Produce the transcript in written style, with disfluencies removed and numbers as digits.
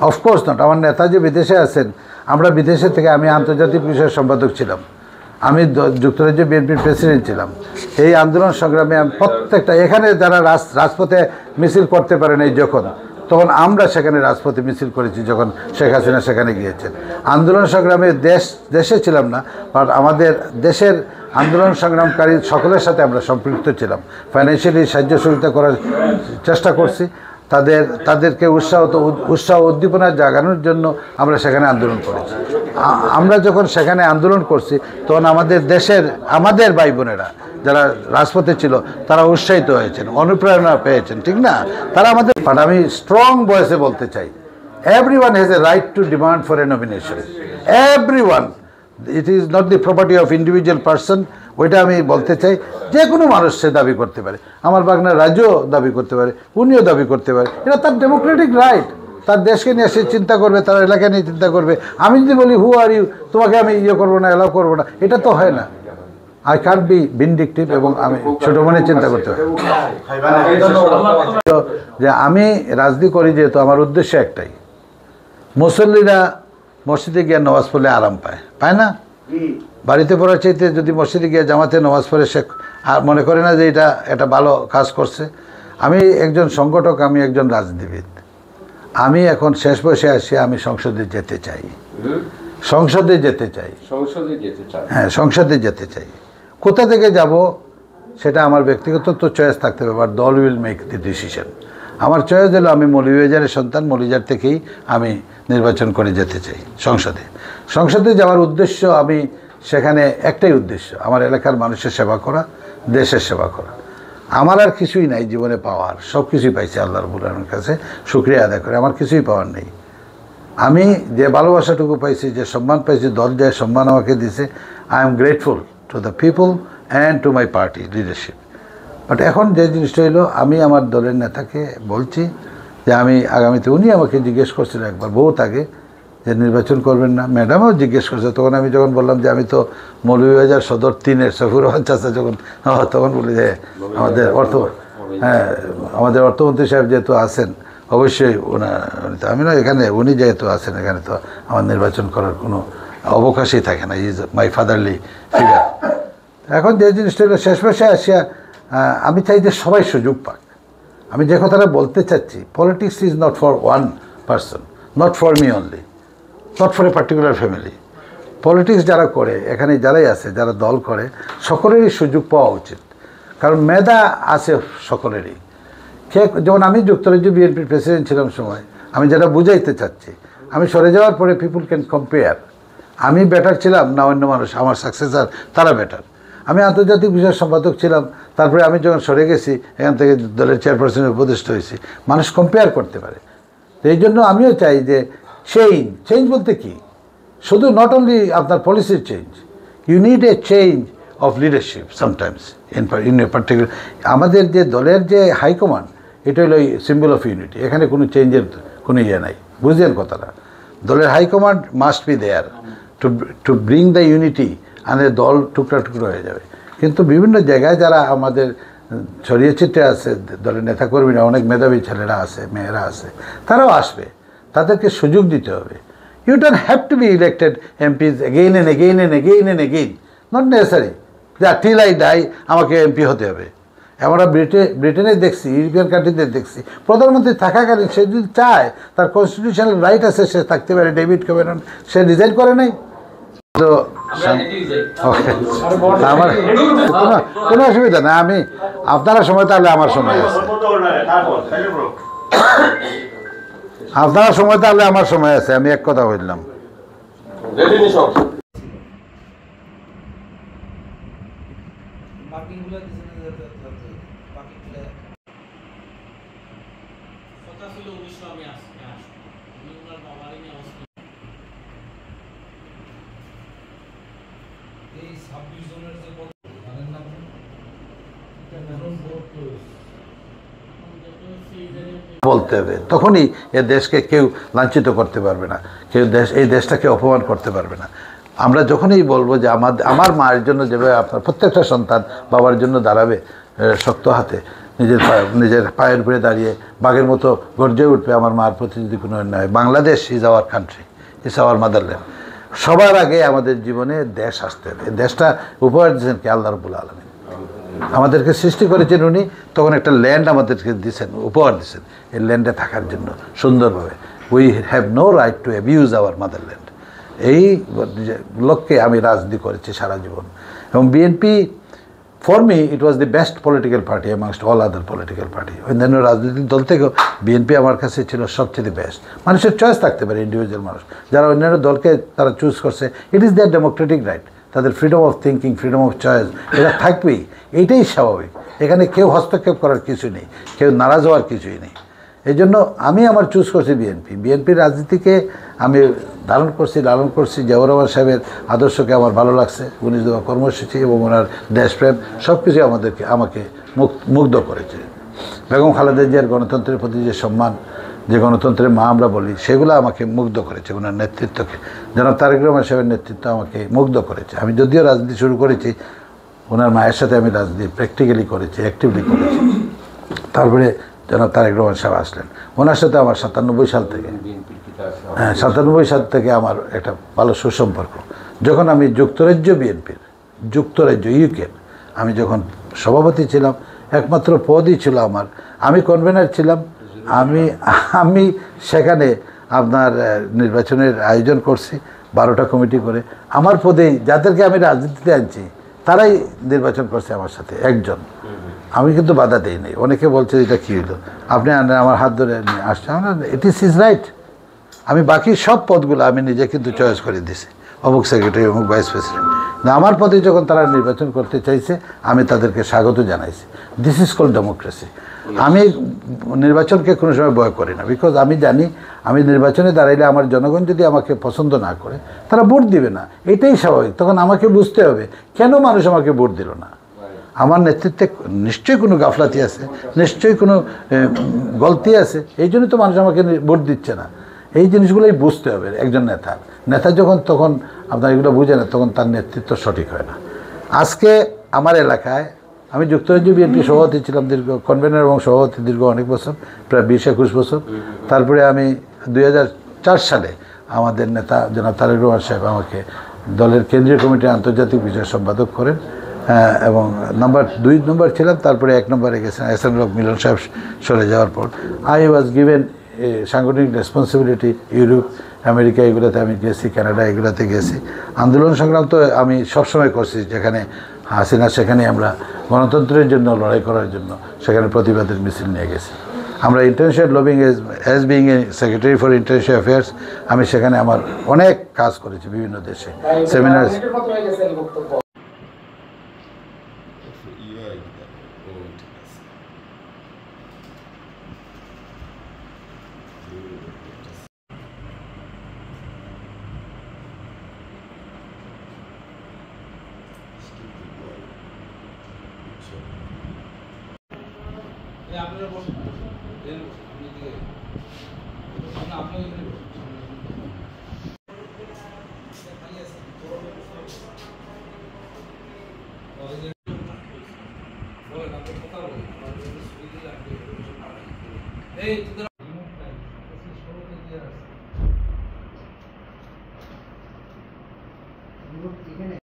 Of course not. আমার নেতা যে বিদেশে আছেন, আমরা বিদেশে থেকে, আমি আন্তর্জাতিক বিষয়ের সম্পাদক ছিলাম, আমি যুক্তরাজ্য বিএনপির প্রেসিডেন্ট ছিলাম। এই আন্দোলন সংগ্রামে আমি প্রত্যেকটা, এখানে যারা রাজপথে মিছিল করতে পারে নাই তখন আমরা সেখানে রাজপথে মিছিল করেছি, যখন শেখ হাসিনা সেখানে গিয়েছেন। আন্দোলন সংগ্রামে দেশে ছিলাম না, বাট আমাদের দেশের আন্দোলন সংগ্রামকারী সকলের সাথে আমরা সম্পৃক্ত ছিলাম। ফাইন্যান্সিয়ালি সাহায্য সহযোগিতা করার চেষ্টা করছি, তাদেরকে উৎসাহ উদ্দীপনা জাগানোর জন্য আমরা সেখানে আন্দোলন করেছি। আমরা যখন সেখানে আন্দোলন করছি, তখন আমাদের ভাই বোনেরা যারা রাজপথে ছিল, তারা উৎসাহিত হয়েছেন, অনুপ্রেরণা পেয়েছেন, ঠিক না? তারা আমাদের, বাট আমি স্ট্রং ভয়েসে বলতে চাই, everyone has a right two demand for a nomination. Everyone, it is not the property of individual person. ওইটা আমি বলতে চাই, যে কোনো মানুষ সে দাবি করতে পারে। আমার বাগনা রাজুও দাবি করতে পারে, উনিও দাবি করতে পারে, এটা তার ডেমোক্রেটিক রাইট। তার দেশকে নিয়ে সে চিন্তা করবে, তার এলাকা নিয়ে চিন্তা করবে। আমি যদি বলি হু আর ইউ, তোমাকে আমি করবো না, এলাও করবো না, এটা তো হয় না। আই ক্যান্ট বি ভিন্ডিকটিভ, এবং আমি ছোটো মনে চিন্তা করতে পারি। যে আমি রাজনীতি করি যেহেতু, আমার উদ্দেশ্য একটাই, মুসল্লিরা মসজিদে গিয়ে নামাজ পড়লে আরাম পায় না? বাড়িতে পড়ার চাইতে যদি মসজিদে গিয়ে জামাতে নামাজ পড়ে, সে মনে করে না যে এটা একটা ভালো কাজ করছে। আমি একজন সংগঠক, আমি একজন রাজনীতিবিদ। আমি এখন শেষ বয়সে আসি, আমি সংসদে যেতে চাই। হ্যাঁ, সংসদে যেতে চাই। কোথা থেকে যাব সেটা আমার ব্যক্তিগত তো চয়েস থাকতে হবে, বাট দল উইল মেক দি ডিসিশন। আমার চয়েস হলো, আমি মৌলভীবাজারের সন্তান, মৌলভীবাজার থেকেই আমি নির্বাচন করে যেতে চাই সংসদে যাওয়ার উদ্দেশ্য, আমি সেখানে একটাই উদ্দেশ্য, আমার এলাকার মানুষের সেবা করা, দেশের সেবা করা। আমার আর কিছুই নাই জীবনে পাওয়ার, সব কিছুই পাইছি আল্লাহ রাব্বুল আলামিনের কাছে শুকরিয়া আদায় করে। আমার কিছুই পাওয়ার নেই। আমি যে ভালোবাসাটুকু পাইছি, যে সম্মান পাইছি, দল যে সম্মান আমাকে দিছে, I am grateful to the people and to my party leadership. But এখন যে জিনিসটা হলো, আমি আমার দলের নেতাকে বলছি যে আমি আগামীতে, উনি আমাকে জিজ্ঞেস করছিল একবার বহুত আগে যে নির্বাচন করবেন না, ম্যাডামও জিজ্ঞেস করছে। তখন আমি যখন বললাম যে আমি তো মৌলভীবাজার সদর 3-এর সফির রহমান চাচা, তখন বলি যে আমাদের অর্থমন্ত্রী সাহেব যেহেতু আছেন, অবশ্যই আমি না, এখানে উনি যেহেতু আছেন, এখানে তো আমার নির্বাচন করার কোনো অবকাশই থাকে না। Is my fatherly figure. এখন যে জিনিসটা হলো, শেষ বয়সে আসিয়া আমি চাই যে সবাই সুযোগ পাক। আমি যে কথাটা বলতে চাচ্ছি, politics is not for one person, not for me only, not for a particular family. Politics যারা করে, এখানে যারাই আছে, যারা দল করে, সকলেরই সুযোগ পাওয়া উচিত। কারণ মেধা আছে সকলেরই। যেমন আমি যুক্তরাজ্য বিএনপির প্রেসিডেন্ট ছিলাম সময়, আমি যেটা বুঝাইতে চাচ্ছি, আমি সরে যাওয়ার পরে পিপুল ক্যান কম্পেয়ার, আমি বেটার ছিলাম না অন্য মানুষ, আমার সাকসেসার তারা বেটার। আমি আন্তর্জাতিক বিষয়ের সম্পাদক ছিলাম, তারপরে আমি যখন সরে গেছি, এখান থেকে দলের চেয়ারপারসনের উপদেষ্টা হয়েছি, মানুষ কম্পেয়ার করতে পারে। তো এই জন্য আমিও চাই যে চেঞ্জ বলতে কি, শুধু নট অনলি আপনার পলিসির change, you need a change of leadership sometimes in a particular. আমাদের যে দলের যে হাইকমান্ড, এটা হলো সিম্বল অফ ইউনিটি। এখানে কোনো চেঞ্জের কোনো ইয়ে নাই, বুঝলেন কথাটা? দলের high command must be there to bring the unity, আর দল টুকরা টুকরো হয়ে যাবে। কিন্তু বিভিন্ন জায়গায় যারা আমাদের ছড়িয়ে ছিটে আছে, দলের নেতাকর্মীরা, অনেক মেধাবী ছেলেরা আছে, মেয়েরা আছে, তারাও আসবে, তাদেরকে সুযোগ দিতে হবে। You don't have to be elected MPs again and again and again and again, not necessary যে টিল আই ডাই আমাকে এমপি হতে হবে। আমরা ব্রিটেনে দেখছি, ইউরোপিয়ান কান্ট্রিতে দেখছি, প্রধানমন্ত্রী থাকাকালীন সে যদি চায়, তার কনস্টিটিউশনাল রাইট আছে, সে থাকতে পারে। ডেভিড ক্যামেরন সে রিজাইন করে নাই, তো আমার কোনো অসুবিধা না। আমি আপনারা সময়, তাহলে আমার সময় আছে, আপনারা সময়, তাহলে আমার সময় আছে। আমি এক কথা বললাম, বলতে হবে, তখনই এ দেশকে কেউ লাঞ্ছিত করতে পারবে না, কেউ এই দেশটাকে অপমান করতে পারবে না। আমরা যখনই বলবো যে আমার মায়ের জন্য যেভাবে আপনার প্রত্যেকটা সন্তান বাবার জন্য দাঁড়াবে শক্ত হাতে, নিজের পায়ের উপরে দাঁড়িয়ে বাঘের মতো গর্জে উঠবে আমার মার প্রতি যদি কোনো অন্যায়। Bangladesh is our country, is our motherland. সবার আগে আমাদের জীবনে দেশ আসতে হবে। এই দেশটা উপহার দিয়েছেন কে? আল্লাহ রাব্বুল আলামিন। আমাদেরকে সৃষ্টি করেছেন উনি, তখন একটা ল্যান্ড আমাদেরকে দিয়েছেন, উপহার দিয়েছেন এই ল্যান্ডে থাকার জন্য সুন্দরভাবে। We have no right to abuse our motherland. এই লক্ষ্যে আমি রাজনীতি করেছি সারা জীবন। এবং BNP for me it was the best political party amongst all other political party. অন্যান্য রাজনৈতিক দল থেকেও বিএনপি আমার কাছে ছিল সবচেয়ে বেস্ট। মানুষের চয়েস থাকতে পারে, ইন্ডিভিজুয়াল মানুষ যারা অন্যান্য দলকে তারা চুজ করছে, it is there democratic right. তাদের freedom of thinking, freedom of choice এটা থাকবেই, এইটাই স্বাভাবিক। এখানে কেউ হস্তক্ষেপ করার কিছু নেই, কেউ নারাজ হওয়ার কিছুই নেই। এই জন্য আমি আমার চুজ করছি বিএনপি। বিএনপির রাজনীতিকে আমি ধারণ করছি, লালন করছি। জিয়াউর রহমান সাহেবের আদর্শকে আমার ভালো লাগছে, 19 দফা কর্মসূচি এবং ওনার দেশপ্রেম সব কিছু আমাকে মুগ্ধ করেছে। বেগম খালেদা জিয়ার গণতন্ত্রের প্রতি যে সম্মান, যে গণতন্ত্রের মা আমরা বলি, সেগুলো আমাকে মুগ্ধ করেছে। ওনার নেতৃত্বকে, জনাব তারেক রহমান সাহেবের নেতৃত্ব আমাকে মুগ্ধ করেছে। আমি যদিও রাজনীতি শুরু করেছি ওনার মায়ের সাথে, আমি রাজনীতি প্র্যাকটিক্যালি করেছি, অ্যাক্টিভলি করেছি। তারপরে জনাব তারেক রহমান সাহেব আসলেন, ওনার সাথে আমার 97 সাল থেকে, 97 সাল থেকে আমার একটা ভালো সুসম্পর্ক। যখন আমি বিএনপির যুক্তরাজ্য ইউকের আমি যখন সভাপতি ছিলাম, একমাত্র পদই ছিল আমার, আমি কনভেনার ছিলাম। আমি সেখানে আপনার নির্বাচনের আয়োজন করছি 12টা কমিটি করে। আমার পদেই যাদেরকে আমি রাজনীতিতে আনছি তারাই নির্বাচন করছে আমার সাথে একজন। আমি কিন্তু বাধা দিই নাই। অনেকে বলছে এটা কী হলো, আপনি আমার হাত ধরে নিয়ে আসছেন, ইট ইজ হিজ রাইট। আমি বাকি সব পদগুলো আমি নিজে কিন্তু চয়েস করে দিছি, অমুক সেক্রেটারি, অমুক ভাইস প্রেসিডেন্ট। আমার পদে যখন তারা নির্বাচন করতে চাইছে, আমি তাদেরকে স্বাগত জানাইছি। This is called democracy. আমি নির্বাচনকে কোনো সময় ভয় করি না, বিকজ আমি জানি আমি নির্বাচনে দাঁড়াইলে আমার জনগণ যদি আমাকে পছন্দ না করে তারা ভোট দিবে না, এটাই স্বাভাবিক। তখন আমাকে বুঝতে হবে কেন মানুষ আমাকে ভোট দিল না। আমার নেতৃত্বে নিশ্চয়ই কোনো গাফলাতি আছে, নিশ্চয়ই কোনো গলতি আছে, এই জন্য তো মানুষ আমাকে ভোট দিচ্ছে না। এই জিনিসগুলোই বুঝতে হবে একজন নেতা যখন তখন আপনার এগুলো বুঝে না, তখন তার নেতৃত্ব সঠিক হয় না। আজকে আমার এলাকায় আমি যুক্তরাজ্য বিএনপি সভাপতি ছিলাম দীর্ঘ, কনভেনার এবং সভাপতি দীর্ঘ অনেক বছর, প্রায় 20-21 বছর। তারপরে আমি 2004 সালে আমাদের নেতা জনাব তারেক রহমান সাহেব আমাকে দলের কেন্দ্রীয় কমিটির আন্তর্জাতিক বিষয় সম্পাদক করেন, এবং দুই নম্বর ছিলাম। তারপরে 1 নম্বরে গেছেন এহসানুল হক মিলন সাহেব সরে যাওয়ার পর। আই ওয়াজ গিভেন সাংগঠনিক রেসপন্সিবিলিটি। ইউরোপ, আমেরিকা এগুলোতে আমি গেছি, কানাডা এগুলোতে গেছি। আন্দোলন সংগ্রাম তো আমি সবসময় করছি, যেখানে হাসিনা সেখানে আমরা গণতন্ত্রের জন্য লড়াই করার জন্য সেখানে প্রতিবাদের মিছিল নিয়ে গেছি। আমরা international lobbying as being a secretary for international affairs, আমি সেখানে আমার অনেক কাজ করেছি বিভিন্ন দেশে, সেমিনার। আপনারা বসুন, আপনি বলেন,